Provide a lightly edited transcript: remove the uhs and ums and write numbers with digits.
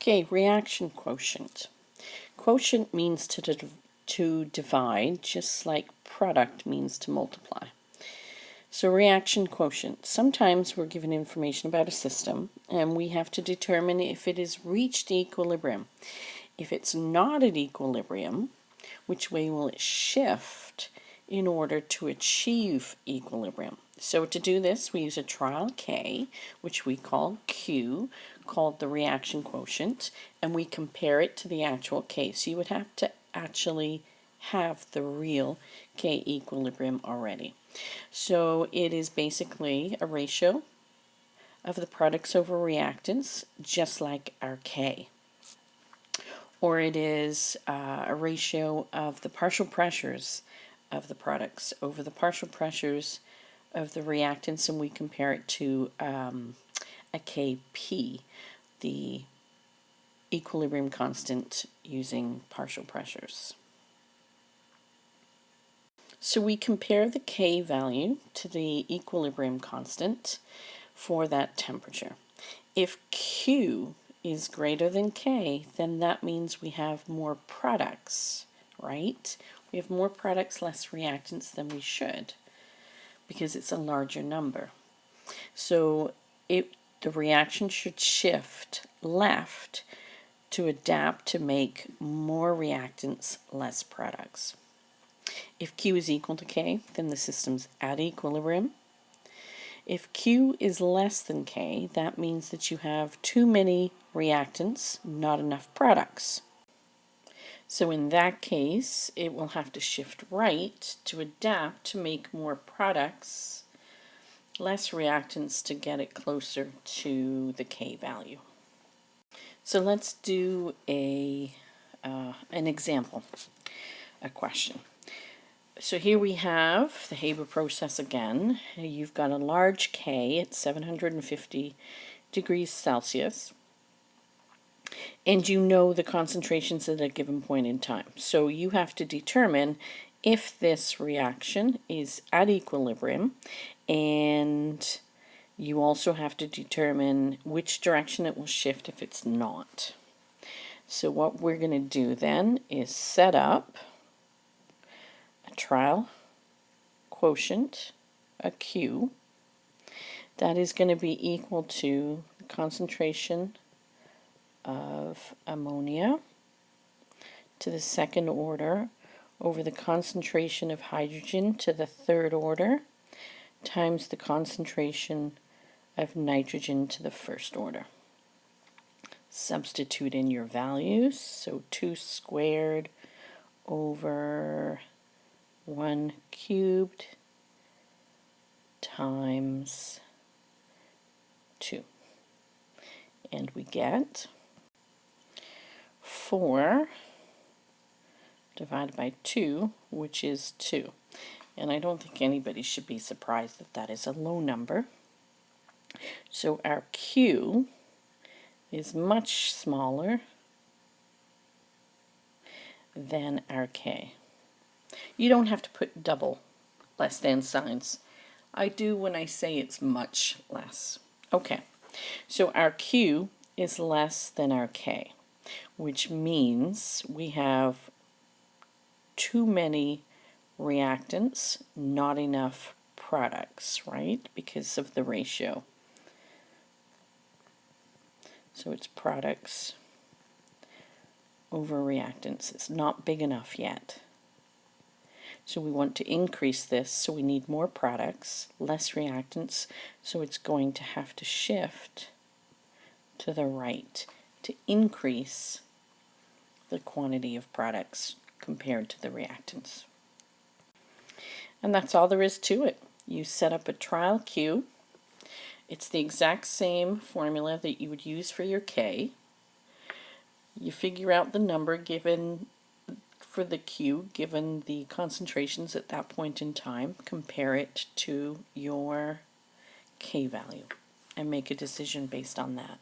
Okay, reaction quotient. Quotient means to divide, just like product means to multiply. So reaction quotient. Sometimes we're given information about a system and we have to determine if it has reached equilibrium. If it's not at equilibrium, which way will it shift in order to achieve equilibrium? So to do this, we use a trial K, which we call Q, called the reaction quotient, and we compare it to the actual K. So you would have to actually have the real K equilibrium already. So it is basically a ratio of the products over reactants, just like our K. Or it is a ratio of the partial pressures of the products over the partial pressures of the reactants, and we compare it to a Kp, the equilibrium constant using partial pressures. So we compare the K value to the equilibrium constant for that temperature. If Q is greater than K, then that means we have more products, right? We have more products, less reactants than we should, because it's a larger number. So the reaction should shift left to adapt to make more reactants, less products. If Q is equal to K, then the system's at equilibrium. If Q is less than K, that means that you have too many reactants, not enough products. So in that case, it will have to shift right to adapt to make more products, less reactants to get it closer to the K value. So let's do an example, a question. So here we have the Haber process again. You've got a large K at 750 degrees Celsius, and you know the concentrations at a given point in time. So you have to determine if this reaction is at equilibrium, and you also have to determine which direction it will shift if it's not. So what we're going to do then is set up a trial quotient, a Q, that is going to be equal to the concentration of ammonia to the second order over the concentration of hydrogen to the third order times the concentration of nitrogen to the first order. Substitute in your values, so 2 squared over 1 cubed times 2. And we get 4 divided by 2, which is 2. And I don't think anybody should be surprised that that is a low number. So our Q is much smaller than our K. You don't have to put double less than signs. I do when I say it's much less. Okay, so our Q is less than our K, which means we have too many reactants, not enough products, right? Because of the ratio. So it's products over reactants. It's not big enough yet. So we want to increase this, so we need more products, less reactants, so it's going to have to shift to the right to increase the quantity of products compared to the reactants. And that's all there is to it. You set up a trial Q. It's the exact same formula that you would use for your K. You figure out the number given for the Q, given the concentrations at that point in time, compare it to your K value, and make a decision based on that.